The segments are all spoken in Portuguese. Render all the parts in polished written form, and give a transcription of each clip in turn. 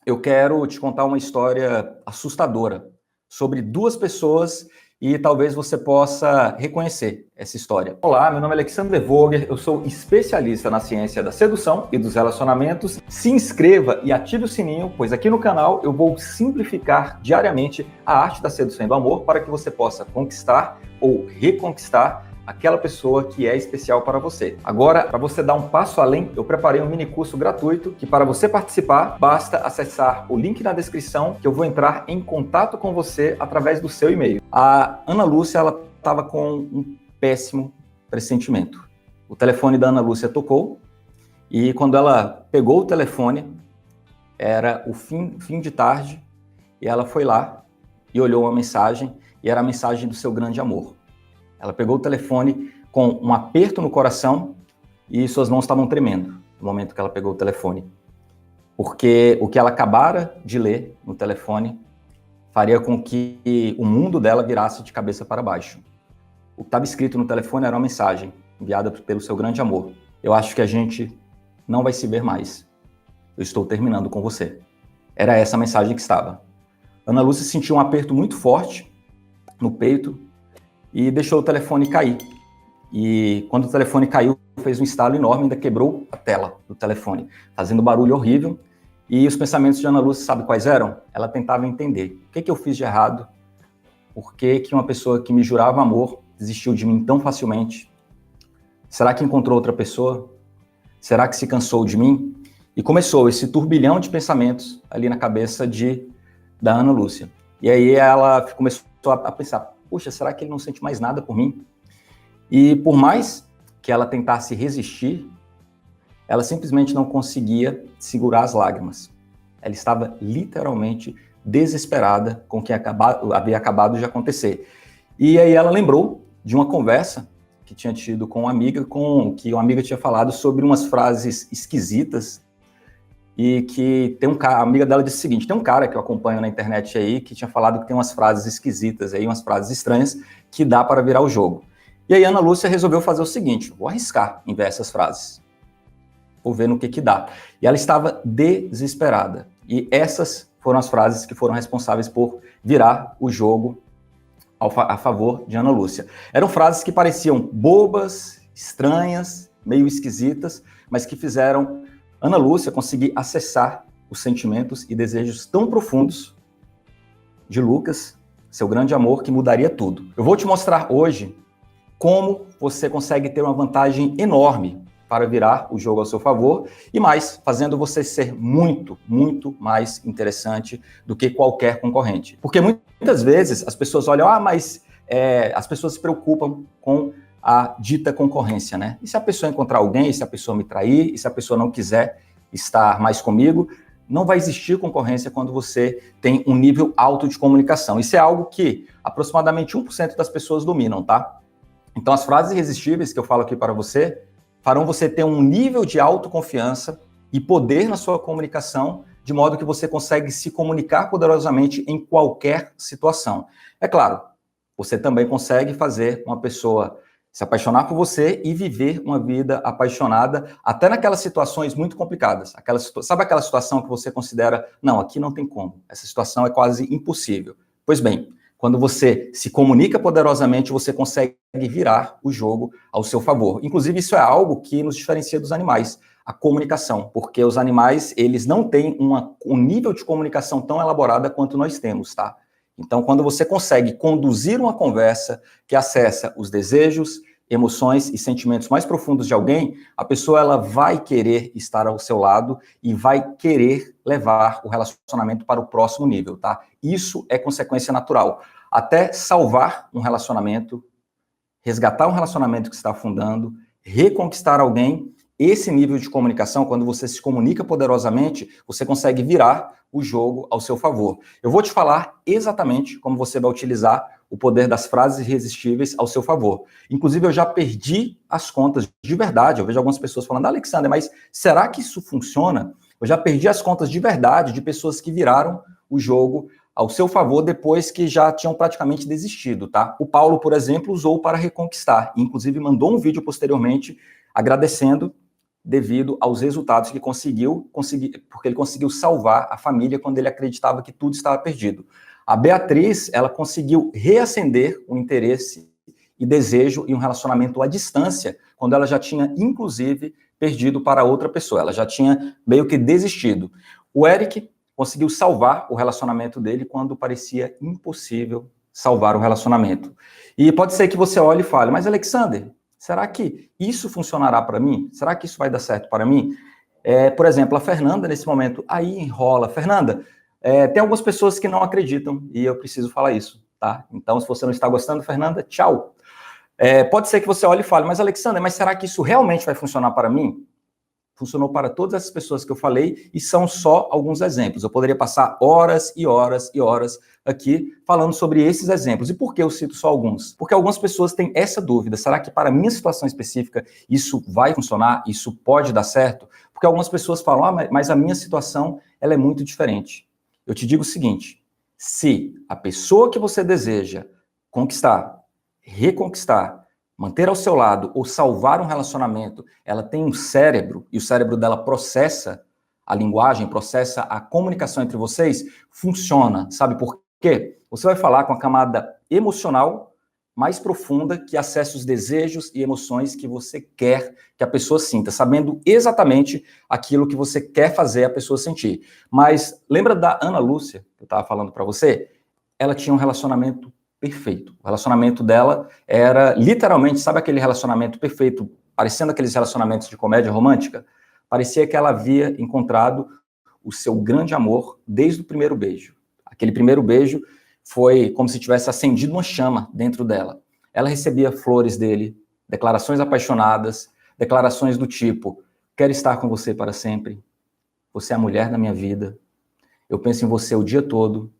eu quero te contar uma história assustadora sobre duas pessoas e talvez você possa reconhecer essa história. Olá, meu nome é Alexander Vogler, eu sou especialista na ciência da sedução e dos relacionamentos. Se inscreva e ative o sininho, pois aqui no canal eu vou simplificar diariamente a arte da sedução e do amor para que você possa conquistar ou reconquistar aquela pessoa que é especial para você. Agora, para você dar um passo além, eu preparei um mini curso gratuito que, para você participar, basta acessar o link na descrição que eu vou entrar em contato com você através do seu e-mail. A Ana Lúcia, ela estava com um péssimo pressentimento. O telefone da Ana Lúcia tocou e quando ela pegou o telefone, era o fim de tarde e ela foi lá e olhou uma mensagem e era a mensagem do seu grande amor. Ela pegou o telefone com um aperto no coração e suas mãos estavam tremendo no momento que ela pegou o telefone. Porque o que ela acabara de ler no telefone faria com que o mundo dela virasse de cabeça para baixo. O que estava escrito no telefone era uma mensagem enviada pelo seu grande amor. Eu acho que a gente não vai se ver mais. Eu estou terminando com você. Era essa a mensagem que estava. Ana Lúcia sentiu um aperto muito forte no peito e deixou o telefone cair. E quando o telefone caiu, fez um estalo enorme, ainda quebrou a tela do telefone, fazendo barulho horrível. E os pensamentos de Ana Lúcia, sabe quais eram? Ela tentava entender. O que eu fiz de errado? Por que uma pessoa que me jurava amor desistiu de mim tão facilmente? Será que encontrou outra pessoa? Será que se cansou de mim? E começou esse turbilhão de pensamentos ali na cabeça da Ana Lúcia. E aí ela começou a pensar, puxa, será que ele não sente mais nada por mim? E por mais que ela tentasse resistir, ela simplesmente não conseguia segurar as lágrimas. Ela estava literalmente desesperada com o que havia acabado de acontecer. E aí ela lembrou de uma conversa que tinha tido com uma amiga, que uma amiga tinha falado sobre umas frases esquisitas e que a amiga dela disse o seguinte, tem um cara que eu acompanho na internet aí que tinha falado que tem umas frases esquisitas aí, umas frases estranhas que dá para virar o jogo. E aí Ana Lúcia resolveu fazer o seguinte, vou arriscar em ver essas frases, vou ver no que dá. E ela estava desesperada. E essas foram as frases que foram responsáveis por virar o jogo a favor de Ana Lúcia. Eram frases que pareciam bobas, estranhas, meio esquisitas, mas que fizeram Ana Lúcia conseguir acessar os sentimentos e desejos tão profundos de Lucas, seu grande amor, que mudaria tudo. Eu vou te mostrar hoje como você consegue ter uma vantagem enorme para virar o jogo ao seu favor e mais, fazendo você ser muito, muito mais interessante do que qualquer concorrente. Porque muitas vezes as pessoas olham, mas as pessoas se preocupam com a dita concorrência, né? E se a pessoa encontrar alguém, e se a pessoa me trair, e se a pessoa não quiser estar mais comigo, não vai existir concorrência quando você tem um nível alto de comunicação. Isso é algo que aproximadamente 1% das pessoas dominam, tá? Então, as frases irresistíveis que eu falo aqui para você farão você ter um nível de autoconfiança e poder na sua comunicação, de modo que você consegue se comunicar poderosamente em qualquer situação. É claro, você também consegue fazer uma pessoa se apaixonar por você e viver uma vida apaixonada, até naquelas situações muito complicadas. Sabe aquela situação que você considera, não, aqui não tem como, essa situação é quase impossível. Pois bem, quando você se comunica poderosamente, você consegue virar o jogo ao seu favor. Inclusive, isso é algo que nos diferencia dos animais, a comunicação, porque os animais, eles não têm um nível de comunicação tão elaborada quanto nós temos, tá? Então, quando você consegue conduzir uma conversa que acessa os desejos, emoções e sentimentos mais profundos de alguém, a pessoa ela vai querer estar ao seu lado e vai querer levar o relacionamento para o próximo nível, tá? Isso é consequência natural. Até salvar um relacionamento, resgatar um relacionamento que está afundando, reconquistar alguém, esse nível de comunicação, quando você se comunica poderosamente, você consegue virar o jogo ao seu favor. Eu vou te falar exatamente como você vai utilizar o poder das frases irresistíveis ao seu favor. Inclusive, eu já perdi as contas de verdade. Eu vejo algumas pessoas falando, Alexander, mas será que isso funciona? Eu já perdi as contas de verdade de pessoas que viraram o jogo ao seu favor depois que já tinham praticamente desistido, tá? O Paulo, por exemplo, usou para reconquistar. Inclusive, mandou um vídeo posteriormente agradecendo devido aos resultados que porque ele conseguiu salvar a família quando ele acreditava que tudo estava perdido. A Beatriz, ela conseguiu reacender o interesse e desejo em um relacionamento à distância, quando ela já tinha, inclusive, perdido para outra pessoa, ela já tinha meio que desistido. O Eric conseguiu salvar o relacionamento dele quando parecia impossível salvar o relacionamento. E pode ser que você olhe e fale, mas Alexander, será que isso funcionará para mim? Será que isso vai dar certo para mim? Por exemplo, a Fernanda, nesse momento, aí enrola. Fernanda, tem algumas pessoas que não acreditam e eu preciso falar isso, tá? Então, se você não está gostando, Fernanda, tchau. Pode ser que você olhe e fale, mas Alexander, mas será que isso realmente vai funcionar para mim? Funcionou para todas essas pessoas que eu falei e são só alguns exemplos. Eu poderia passar horas e horas e horas aqui falando sobre esses exemplos. E por que eu cito só alguns? Porque algumas pessoas têm essa dúvida. Será que para a minha situação específica isso vai funcionar? Isso pode dar certo? Porque algumas pessoas falam, mas a minha situação ela é muito diferente. Eu te digo o seguinte, se a pessoa que você deseja conquistar, reconquistar, manter ao seu lado ou salvar um relacionamento, ela tem um cérebro e o cérebro dela processa a linguagem, processa a comunicação entre vocês, funciona. Sabe por quê? Você vai falar com a camada emocional mais profunda que acessa os desejos e emoções que você quer que a pessoa sinta, sabendo exatamente aquilo que você quer fazer a pessoa sentir. Mas lembra da Ana Lúcia, que eu estava falando para você? Ela tinha um relacionamento perfeito. O relacionamento dela era, literalmente, sabe aquele relacionamento perfeito, parecendo aqueles relacionamentos de comédia romântica? Parecia que ela havia encontrado o seu grande amor desde o primeiro beijo. Aquele primeiro beijo foi como se tivesse acendido uma chama dentro dela. Ela recebia flores dele, declarações apaixonadas, declarações do tipo, quero estar com você para sempre, você é a mulher da minha vida, eu penso em você o dia todo,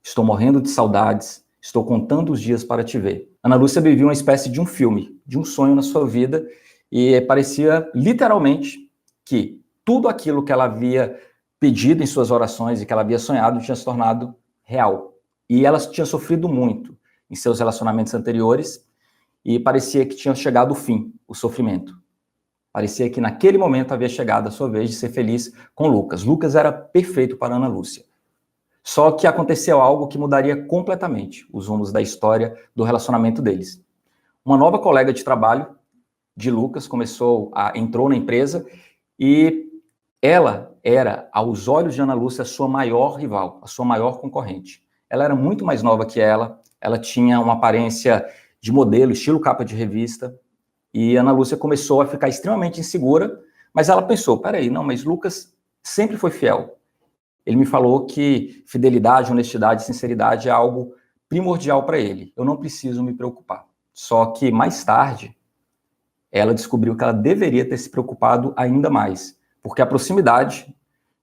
estou morrendo de saudades, estou contando os dias para te ver. Ana Lúcia vivia uma espécie de um filme, de um sonho na sua vida, e parecia literalmente que tudo aquilo que ela havia pedido em suas orações e que ela havia sonhado tinha se tornado real. E ela tinha sofrido muito em seus relacionamentos anteriores e parecia que tinha chegado o fim, o sofrimento. Parecia que naquele momento havia chegado a sua vez de ser feliz com Lucas. Lucas era perfeito para Ana Lúcia. Só que aconteceu algo que mudaria completamente os rumos da história do relacionamento deles. Uma nova colega de trabalho de Lucas entrou na empresa e ela era, aos olhos de Ana Lúcia, a sua maior rival, a sua maior concorrente. Ela era muito mais nova que ela tinha uma aparência de modelo, estilo capa de revista, e Ana Lúcia começou a ficar extremamente insegura, mas ela pensou, peraí, não, mas Lucas sempre foi fiel. Ele me falou que fidelidade, honestidade, sinceridade é algo primordial para ele. Eu não preciso me preocupar. Só que mais tarde, ela descobriu que ela deveria ter se preocupado ainda mais, porque a proximidade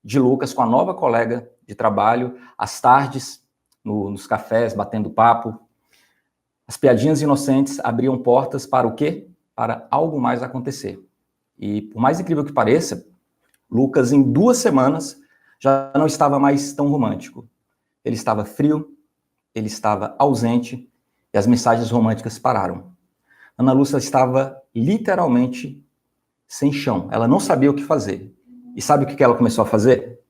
de Lucas com a nova colega de trabalho, as tardes nos cafés, batendo papo, as piadinhas inocentes abriam portas para o quê? Para algo mais acontecer. E por mais incrível que pareça, Lucas, em 2 semanas, já não estava mais tão romântico. Ele estava frio, ele estava ausente e as mensagens românticas pararam. Ana Lúcia estava literalmente sem chão. Ela não sabia o que fazer. E sabe o que ela começou a fazer?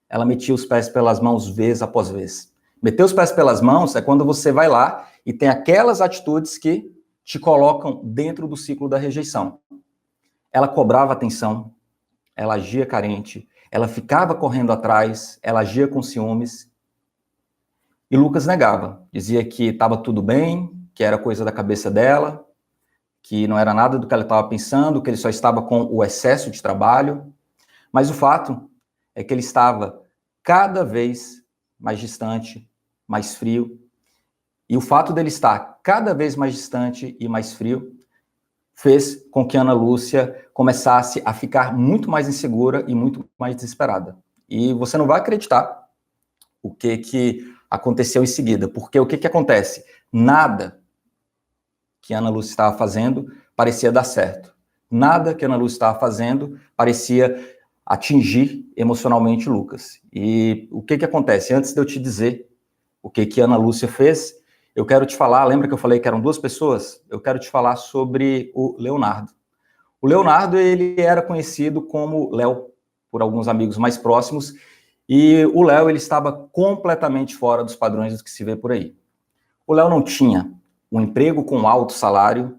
Ela metia os pés pelas mãos vez após vez. Meter os pés pelas mãos é quando você vai lá e tem aquelas atitudes que te colocam dentro do ciclo da rejeição. Ela cobrava atenção, ela agia carente, ela ficava correndo atrás, ela agia com ciúmes. E Lucas negava, dizia que estava tudo bem, que era coisa da cabeça dela, que não era nada do que ela estava pensando, que ele só estava com o excesso de trabalho. Mas o fato é que ele estava cada vez mais distante, mais frio. E o fato dele estar cada vez mais distante e mais frio fez com que Ana Lúcia começasse a ficar muito mais insegura e muito mais desesperada. E você não vai acreditar o que aconteceu em seguida, porque o que acontece? Nada que Ana Lúcia estava fazendo parecia dar certo. Nada que Ana Lúcia estava fazendo parecia atingir emocionalmente Lucas. E o que acontece? Antes de eu te dizer o que Ana Lúcia fez, eu quero te falar, lembra que eu falei que eram 2 pessoas? Eu quero te falar sobre o Leonardo. O Leonardo, ele era conhecido como Léo, por alguns amigos mais próximos, e o Léo, ele estava completamente fora dos padrões do que se vê por aí. O Léo não tinha um emprego com alto salário,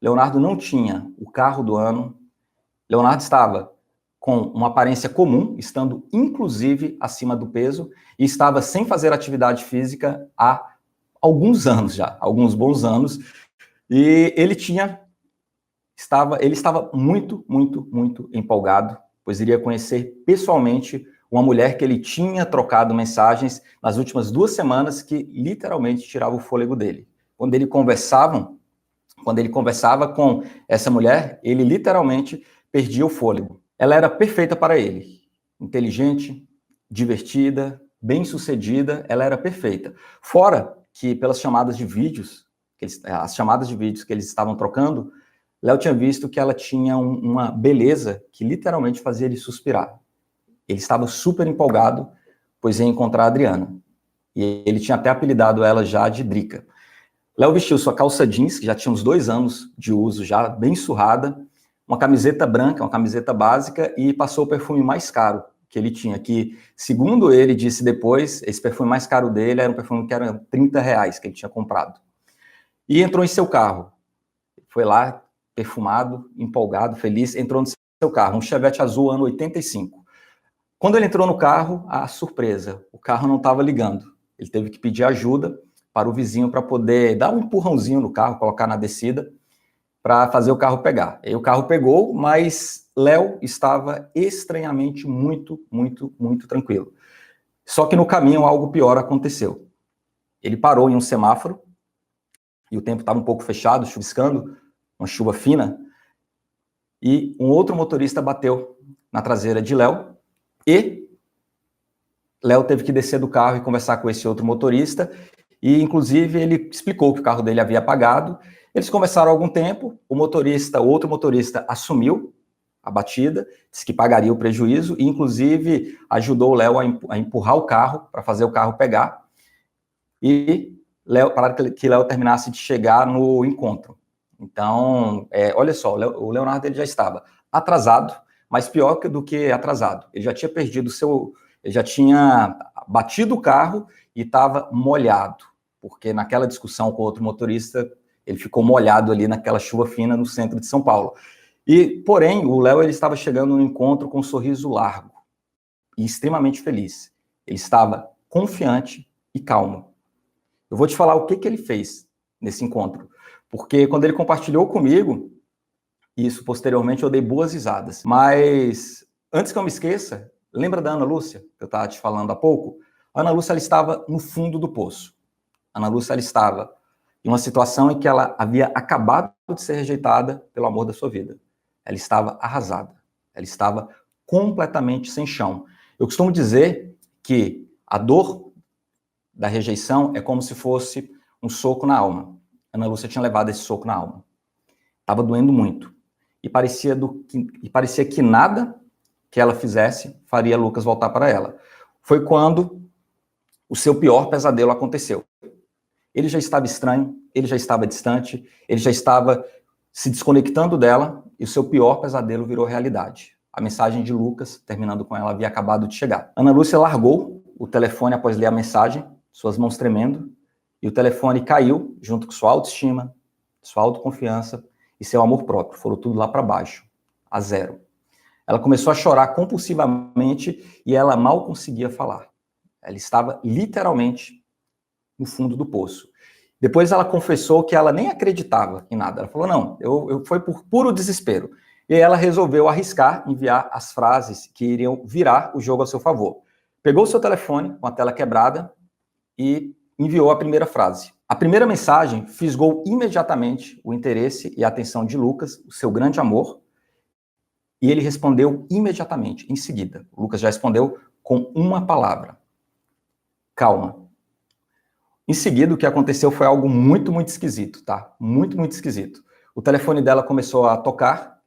Leonardo não tinha o carro do ano, Leonardo estava com uma aparência comum, estando inclusive acima do peso, e estava sem fazer atividade física há alguns anos já, alguns bons anos, e ele estava muito, muito, muito empolgado, pois iria conhecer pessoalmente uma mulher que ele tinha trocado mensagens nas últimas 2 semanas, que literalmente tirava o fôlego dele. Quando ele conversava com essa mulher, ele literalmente perdia o fôlego. Ela era perfeita para ele, inteligente, divertida, bem-sucedida, ela era perfeita. Fora que pelas chamadas de vídeos, as chamadas de vídeos que eles estavam trocando, Léo tinha visto que ela tinha uma beleza que literalmente fazia ele suspirar. Ele estava super empolgado, pois ia encontrar a Adriana. E ele tinha até apelidado ela já de Drica. Léo vestiu sua calça jeans, que já tinha uns 2 anos de uso, já bem surrada, uma camiseta branca, uma camiseta básica, e passou o perfume mais caro que ele tinha, que, segundo ele disse depois, esse perfume mais caro dele era um perfume que era R$30 que ele tinha comprado. E entrou em seu carro. Foi lá, perfumado, empolgado, feliz, entrou no seu carro, um Chevette azul ano 85. Quando ele entrou no carro, a surpresa, o carro não estava ligando. Ele teve que pedir ajuda para o vizinho para poder dar um empurrãozinho no carro, colocar na descida, para fazer o carro pegar. E o carro pegou, mas Léo estava estranhamente muito, muito, muito tranquilo. Só que no caminho algo pior aconteceu. Ele parou em um semáforo, e o tempo estava um pouco fechado, chuviscando, uma chuva fina, e um outro motorista bateu na traseira de Léo, e Léo teve que descer do carro e conversar com esse outro motorista, e inclusive ele explicou que o carro dele havia apagado. Eles conversaram há algum tempo, o outro motorista assumiu a batida, disse que pagaria o prejuízo, e inclusive ajudou o Léo a empurrar o carro, para fazer o carro pegar, e para que Léo terminasse de chegar no encontro. Então, olha só, o Leonardo ele já estava atrasado, mas pior do que atrasado. Ele já tinha perdido ele já tinha batido o carro e estava molhado, porque naquela discussão com outro motorista, ele ficou molhado ali naquela chuva fina no centro de São Paulo. Porém, o Léo ele estava chegando no encontro com um sorriso largo e extremamente feliz. Ele estava confiante e calmo. Eu vou te falar o que ele fez nesse encontro, porque quando ele compartilhou comigo, isso posteriormente eu dei boas risadas. Mas antes que eu me esqueça, lembra da Ana Lúcia, que eu estava te falando há pouco? A Ana Lúcia ela estava no fundo do poço. A Ana Lúcia ela estava em uma situação em que ela havia acabado de ser rejeitada pelo amor da sua vida. Ela estava arrasada. Ela estava completamente sem chão. Eu costumo dizer que a dor da rejeição é como se fosse um soco na alma. Ana Lúcia tinha levado esse soco na alma. Estava doendo muito. E parecia que nada que ela fizesse faria Lucas voltar para ela. Foi quando o seu pior pesadelo aconteceu. Ele já estava estranho, ele já estava distante, ele já estava se desconectando dela, e o seu pior pesadelo virou realidade. A mensagem de Lucas, terminando com ela, havia acabado de chegar. Ana Lúcia largou o telefone após ler a mensagem, suas mãos tremendo, e o telefone caiu junto com sua autoestima, sua autoconfiança e seu amor próprio. Foram tudo lá para baixo, a zero. Ela começou a chorar compulsivamente e ela mal conseguia falar. Ela estava literalmente no fundo do poço. Depois ela confessou que ela nem acreditava em nada. Ela falou, não, foi por puro desespero. E ela resolveu arriscar enviar as frases que iriam virar o jogo a seu favor. Pegou o seu telefone com a tela quebrada e enviou a primeira frase. A primeira mensagem fisgou imediatamente o interesse e a atenção de Lucas, o seu grande amor, e ele respondeu imediatamente, em seguida. O Lucas já respondeu com uma palavra. Calma. Em seguida, o que aconteceu foi algo muito, muito esquisito, tá? Muito, muito esquisito. O telefone dela começou a tocar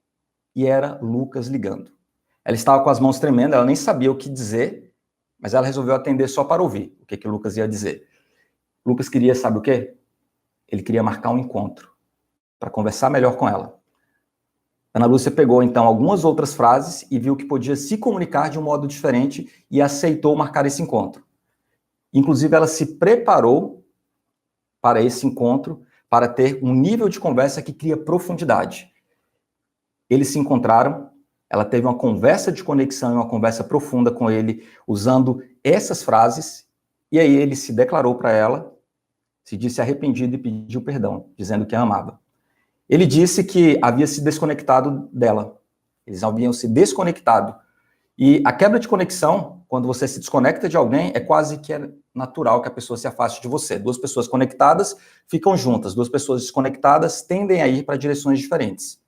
e era Lucas ligando. Ela estava com as mãos tremendo, ela nem sabia o que dizer, mas ela resolveu atender só para ouvir o que o Lucas ia dizer. Lucas queria, sabe o quê? Ele queria marcar um encontro para conversar melhor com ela. Ana Lúcia pegou, então, algumas outras frases e viu que podia se comunicar de um modo diferente e aceitou marcar esse encontro. Inclusive, ela se preparou para esse encontro, para ter um nível de conversa que cria profundidade. Eles se encontraram, ela teve uma conversa de conexão e uma conversa profunda com ele, usando essas frases, e aí ele se declarou para ela, se disse arrependido e pediu perdão, dizendo que a amava. Ele disse que havia se desconectado dela. Eles haviam se desconectado. E a quebra de conexão, quando você se desconecta de alguém, é quase que natural que a pessoa se afaste de você. Duas pessoas conectadas ficam juntas. Duas pessoas desconectadas tendem a ir para direções diferentes.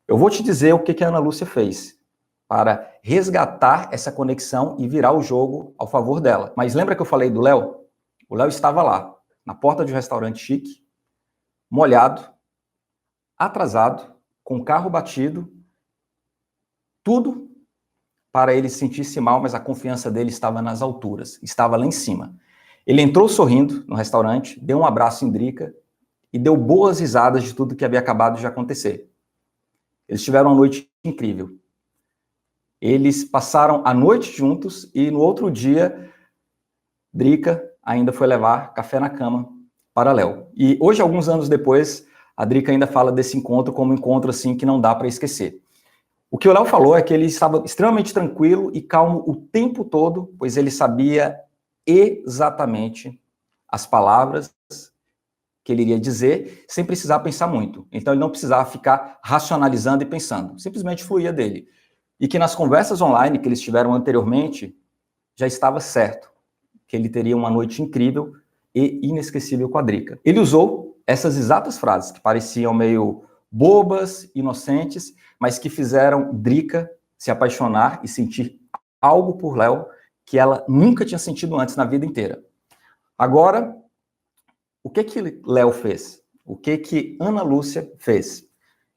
Eu vou te dizer o que a Ana Lúcia fez para resgatar essa conexão e virar o jogo ao favor dela. Mas lembra que eu falei do Léo? O Léo estava lá, na porta de um restaurante chique, molhado, atrasado, com o carro batido, tudo para ele sentir-se mal, mas a confiança dele estava nas alturas, estava lá em cima. Ele entrou sorrindo no restaurante, deu um abraço em Drica e deu boas risadas de tudo que havia acabado de acontecer. Eles tiveram uma noite incrível. Eles passaram a noite juntos e no outro dia, Drica ainda foi levar café na cama para Léo. E hoje, alguns anos depois, a Drica ainda fala desse encontro como um encontro assim que não dá para esquecer. O que o Léo falou é que ele estava extremamente tranquilo e calmo o tempo todo, pois ele sabia exatamente as palavras que ele iria dizer, sem precisar pensar muito. Então ele não precisava ficar racionalizando e pensando, simplesmente fluía dele. E que nas conversas online que eles tiveram anteriormente, já estava certo que ele teria uma noite incrível e inesquecível com a Drica. Ele usou essas exatas frases, que pareciam meio bobas, inocentes, mas que fizeram Drica se apaixonar e sentir algo por Léo que ela nunca tinha sentido antes na vida inteira. Agora, o que Léo fez? O que Ana Lúcia fez?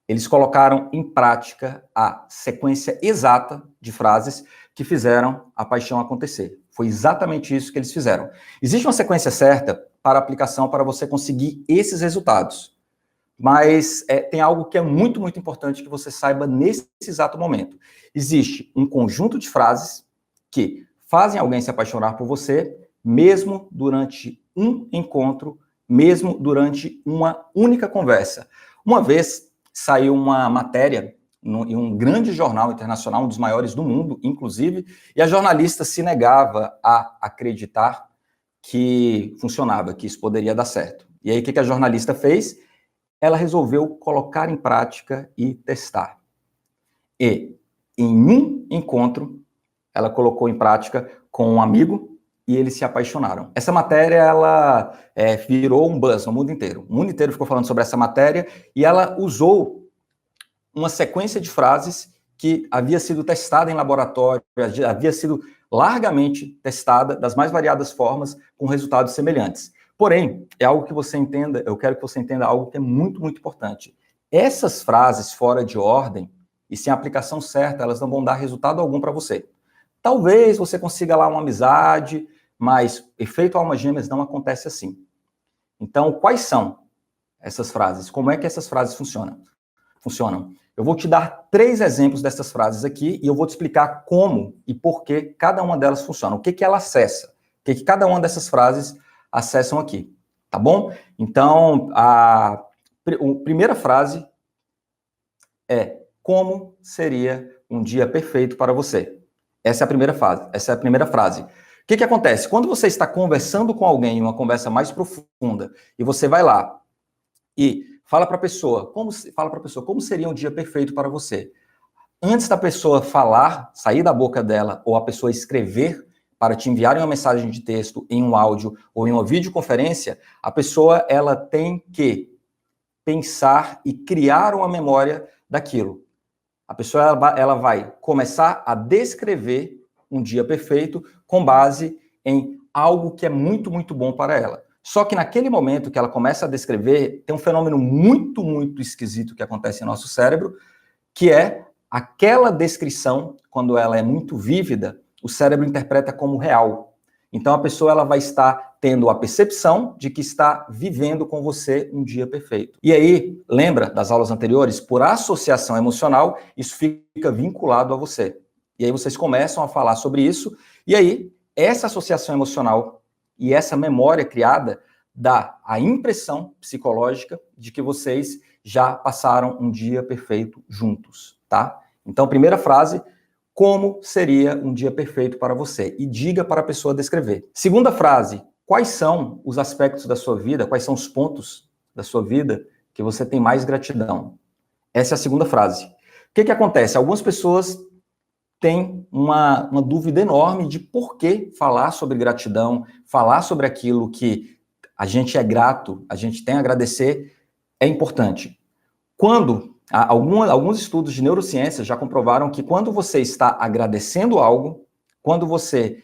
Eles colocaram em prática a sequência exata de frases que fizeram a paixão acontecer. Foi exatamente isso que eles fizeram. Existe uma sequência certa para aplicação para você conseguir esses resultados. Mas tem algo que é muito, muito importante que você saiba nesse exato momento. Existe um conjunto de frases que fazem alguém se apaixonar por você, mesmo durante um encontro, mesmo durante uma única conversa. Uma vez saiu uma matéria em um grande jornal internacional, um dos maiores do mundo, inclusive, e a jornalista se negava a acreditar que funcionava, que isso poderia dar certo. E aí, o que a jornalista fez? Ela resolveu colocar em prática e testar. E, em um encontro, ela colocou em prática com um amigo e eles se apaixonaram. Essa matéria, ela virou um buzz no mundo inteiro. O mundo inteiro ficou falando sobre essa matéria e ela usou uma sequência de frases que havia sido testada em laboratório, havia sido largamente testada das mais variadas formas, com resultados semelhantes. Porém, é algo que você entenda, eu quero que você entenda algo que é muito, muito importante. Essas frases fora de ordem e sem aplicação certa, elas não vão dar resultado algum para você. Talvez você consiga lá uma amizade, mas efeito alma gêmeas não acontece assim. Então, quais são essas frases? Como é que essas frases funcionam? Eu vou te dar 3 exemplos dessas frases aqui e eu vou te explicar como e por que cada uma delas funciona. O que ela acessa? O que cada uma dessas frases acessam aqui, tá bom? Então, a primeira frase é: como seria um dia perfeito para você? Essa é a primeira frase. O que acontece? Quando você está conversando com alguém, uma conversa mais profunda, e você vai lá e fala para a pessoa, como seria um dia perfeito para você? Antes da pessoa falar, sair da boca dela, ou a pessoa escrever para te enviar uma mensagem de texto, em um áudio ou em uma videoconferência, a pessoa ela tem que pensar e criar uma memória daquilo. A pessoa ela vai começar a descrever um dia perfeito com base em algo que é muito, muito bom para ela. Só que naquele momento que ela começa a descrever, tem um fenômeno muito, muito esquisito que acontece em nosso cérebro, que é aquela descrição, quando ela é muito vívida, o cérebro interpreta como real. Então, a pessoa ela vai estar tendo a percepção de que está vivendo com você um dia perfeito. E aí, lembra das aulas anteriores? Por associação emocional, isso fica vinculado a você. E aí vocês começam a falar sobre isso, e aí essa associação emocional e essa memória criada dá a impressão psicológica de que vocês já passaram um dia perfeito juntos, tá? Então, primeira frase: como seria um dia perfeito para você? E diga para a pessoa descrever. Segunda frase: quais são os aspectos da sua vida, quais são os pontos da sua vida que você tem mais gratidão? Essa é a segunda frase. O que acontece? Algumas pessoas têm uma dúvida enorme de por que falar sobre gratidão, falar sobre aquilo que a gente é grato, a gente tem a agradecer, é importante. Alguns estudos de neurociência já comprovaram que quando você está agradecendo algo, quando você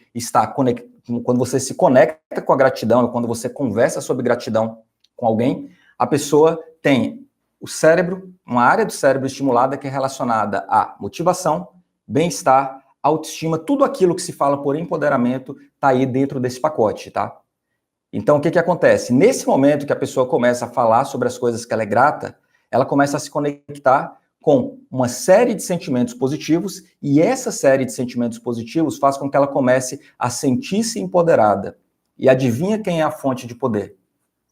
se conecta com a gratidão, quando você conversa sobre gratidão com alguém, a pessoa tem o cérebro, uma área do cérebro estimulada que é relacionada à motivação, bem-estar, autoestima, tudo aquilo que se fala por empoderamento está aí dentro desse pacote, tá? Então, o que acontece? Nesse momento que a pessoa começa a falar sobre as coisas que ela é grata, ela começa a se conectar com uma série de sentimentos positivos, e essa série de sentimentos positivos faz com que ela comece a sentir-se empoderada. E adivinha quem é a fonte de poder?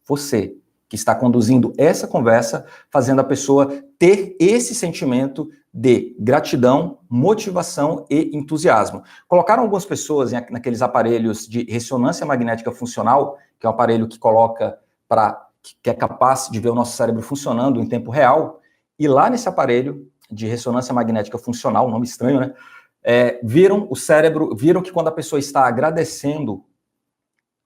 Você, que está conduzindo essa conversa, fazendo a pessoa ter esse sentimento de gratidão, motivação e entusiasmo. Colocaram algumas pessoas naqueles aparelhos de ressonância magnética funcional, que é um aparelho que é capaz de ver o nosso cérebro funcionando em tempo real, e lá nesse aparelho de ressonância magnética funcional, um nome estranho, né? Viram o cérebro, viram que quando a pessoa está agradecendo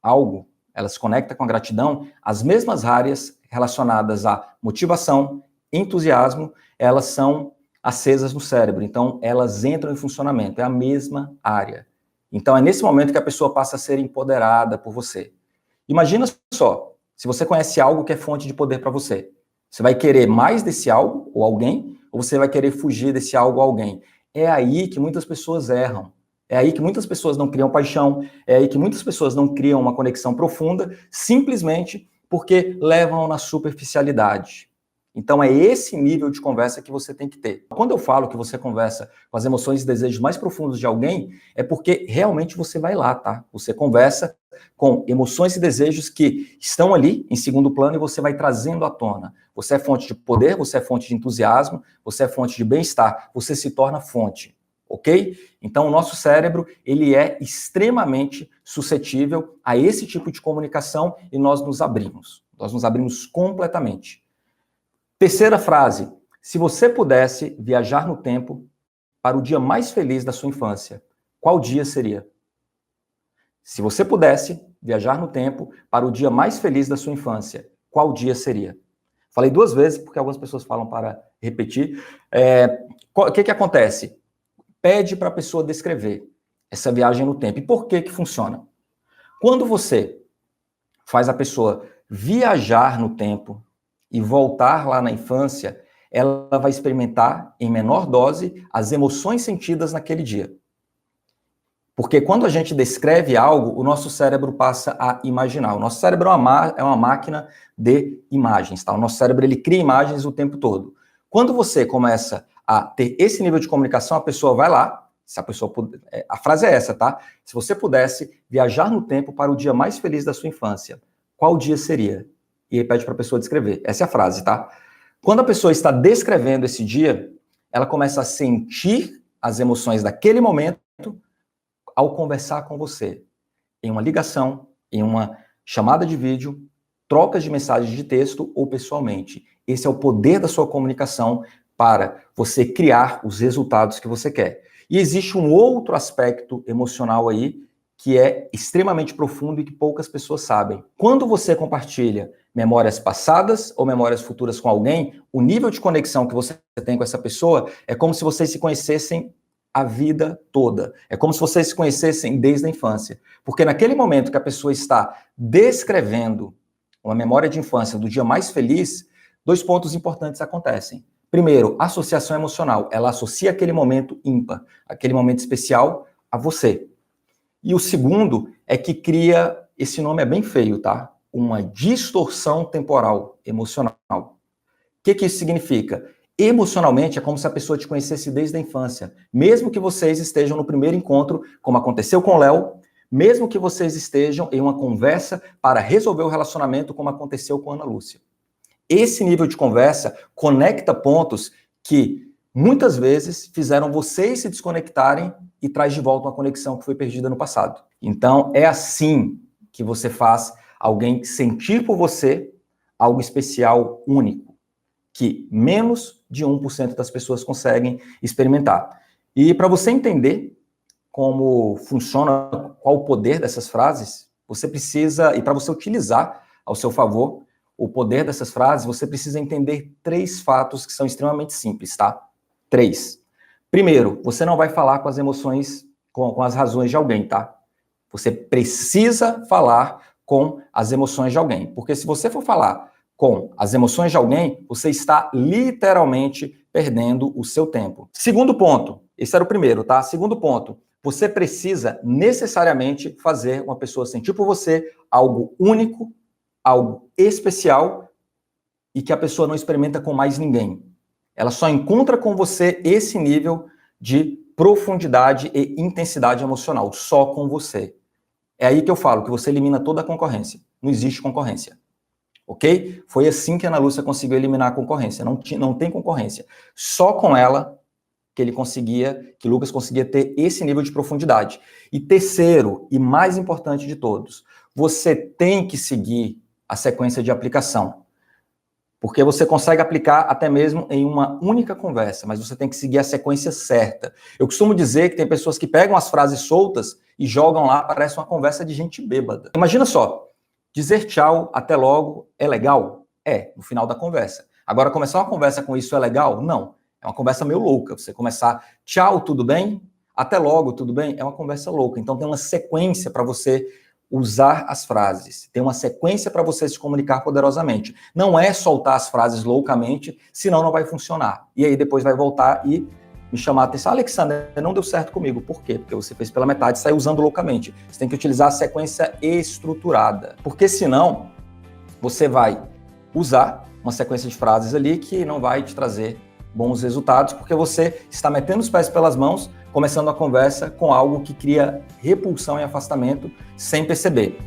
algo, ela se conecta com a gratidão, as mesmas áreas relacionadas à motivação, entusiasmo, elas são acesas no cérebro, então elas entram em funcionamento, é a mesma área. Então é nesse momento que a pessoa passa a ser empoderada por você. Imagina só, se você conhece algo que é fonte de poder para você, você vai querer mais desse algo ou alguém, ou você vai querer fugir desse algo ou alguém? É aí que muitas pessoas erram. É aí que muitas pessoas não criam paixão, é aí que muitas pessoas não criam uma conexão profunda, simplesmente porque levam na superficialidade. Então é esse nível de conversa que você tem que ter. Quando eu falo que você conversa com as emoções e desejos mais profundos de alguém, é porque realmente você vai lá, tá? Você conversa com emoções e desejos que estão ali em segundo plano e você vai trazendo à tona. Você é fonte de poder, você é fonte de entusiasmo, você é fonte de bem-estar, você se torna fonte. Ok? Então, o nosso cérebro, ele é extremamente suscetível a esse tipo de comunicação e nós nos abrimos. Nós nos abrimos completamente. Terceira frase: se você pudesse viajar no tempo para o dia mais feliz da sua infância, qual dia seria? Se você pudesse viajar no tempo para o dia mais feliz da sua infância, qual dia seria? Falei duas vezes, porque algumas pessoas falam para repetir. O que acontece? Pede para a pessoa descrever essa viagem no tempo. E por que funciona? Quando você faz a pessoa viajar no tempo e voltar lá na infância, ela vai experimentar, em menor dose, as emoções sentidas naquele dia. Porque quando a gente descreve algo, o nosso cérebro passa a imaginar. O nosso cérebro é uma máquina de imagens, tá? O nosso cérebro, ele cria imagens o tempo todo. Quando você começa a ter esse nível de comunicação, a pessoa vai lá, se a pessoa puder, a frase é essa, tá? Se você pudesse viajar no tempo para o dia mais feliz da sua infância, qual dia seria? E aí pede para a pessoa descrever. Essa é a frase, tá? Quando a pessoa está descrevendo esse dia, ela começa a sentir as emoções daquele momento ao conversar com você, em uma ligação, em uma chamada de vídeo, trocas de mensagens de texto ou pessoalmente. Esse é o poder da sua comunicação para você criar os resultados que você quer. E existe um outro aspecto emocional aí que é extremamente profundo e que poucas pessoas sabem. Quando você compartilha memórias passadas ou memórias futuras com alguém, o nível de conexão que você tem com essa pessoa é como se vocês se conhecessem a vida toda. É como se vocês se conhecessem desde a infância. Porque naquele momento que a pessoa está descrevendo uma memória de infância do dia mais feliz, dois pontos importantes acontecem. Primeiro, associação emocional. Ela associa aquele momento ímpar, aquele momento especial a você. E o segundo é que cria, esse nome é bem feio, tá? Uma distorção temporal emocional. O que isso significa? Emocionalmente é como se a pessoa te conhecesse desde a infância. Mesmo que vocês estejam no primeiro encontro, como aconteceu com o Léo, mesmo que vocês estejam em uma conversa para resolver o relacionamento, como aconteceu com a Ana Lúcia. Esse nível de conversa conecta pontos que muitas vezes fizeram vocês se desconectarem e traz de volta uma conexão que foi perdida no passado. Então, é assim que você faz alguém sentir por você algo especial, único, que menos de 1% das pessoas conseguem experimentar. E para você entender como funciona, qual o poder dessas frases, você precisa, e para você utilizar ao seu favor o poder dessas frases, você precisa entender 3 fatos que são extremamente simples, tá? 3. Primeiro, você não vai falar com as emoções, com as razões de alguém, tá? Você precisa falar com as emoções de alguém. Porque se você for falar com as emoções de alguém, você está literalmente perdendo o seu tempo. Segundo ponto, esse era o primeiro, tá? Segundo ponto, você precisa necessariamente fazer uma pessoa sentir por você algo único, algo especial e que a pessoa não experimenta com mais ninguém. Ela só encontra com você esse nível de profundidade e intensidade emocional, só com você. É aí que eu falo que você elimina toda a concorrência. Não existe concorrência. Ok? Foi assim que a Ana Lúcia conseguiu eliminar a concorrência. Não tem concorrência. Só com ela que Lucas conseguia ter esse nível de profundidade. E terceiro, e mais importante de todos, você tem que seguir a sequência de aplicação. Porque você consegue aplicar até mesmo em uma única conversa, mas você tem que seguir a sequência certa. Eu costumo dizer que tem pessoas que pegam as frases soltas e jogam lá, parece uma conversa de gente bêbada. Imagina só, dizer tchau, até logo, é legal? É, no final da conversa. Agora, começar uma conversa com isso é legal? Não. É uma conversa meio louca. Você começar, tchau, tudo bem? Até logo, tudo bem? É uma conversa louca. Então, tem uma sequência para você usar as frases. Tem uma sequência para você se comunicar poderosamente. Não é soltar as frases loucamente, senão não vai funcionar. E aí depois vai voltar e me chamar a atenção. Alexandre, não deu certo comigo. Por quê? Porque você fez pela metade e saiu usando loucamente. Você tem que utilizar a sequência estruturada. Porque senão, você vai usar uma sequência de frases ali que não vai te trazer bons resultados, porque você está metendo os pés pelas mãos, começando a conversa com algo que cria repulsão e afastamento sem perceber.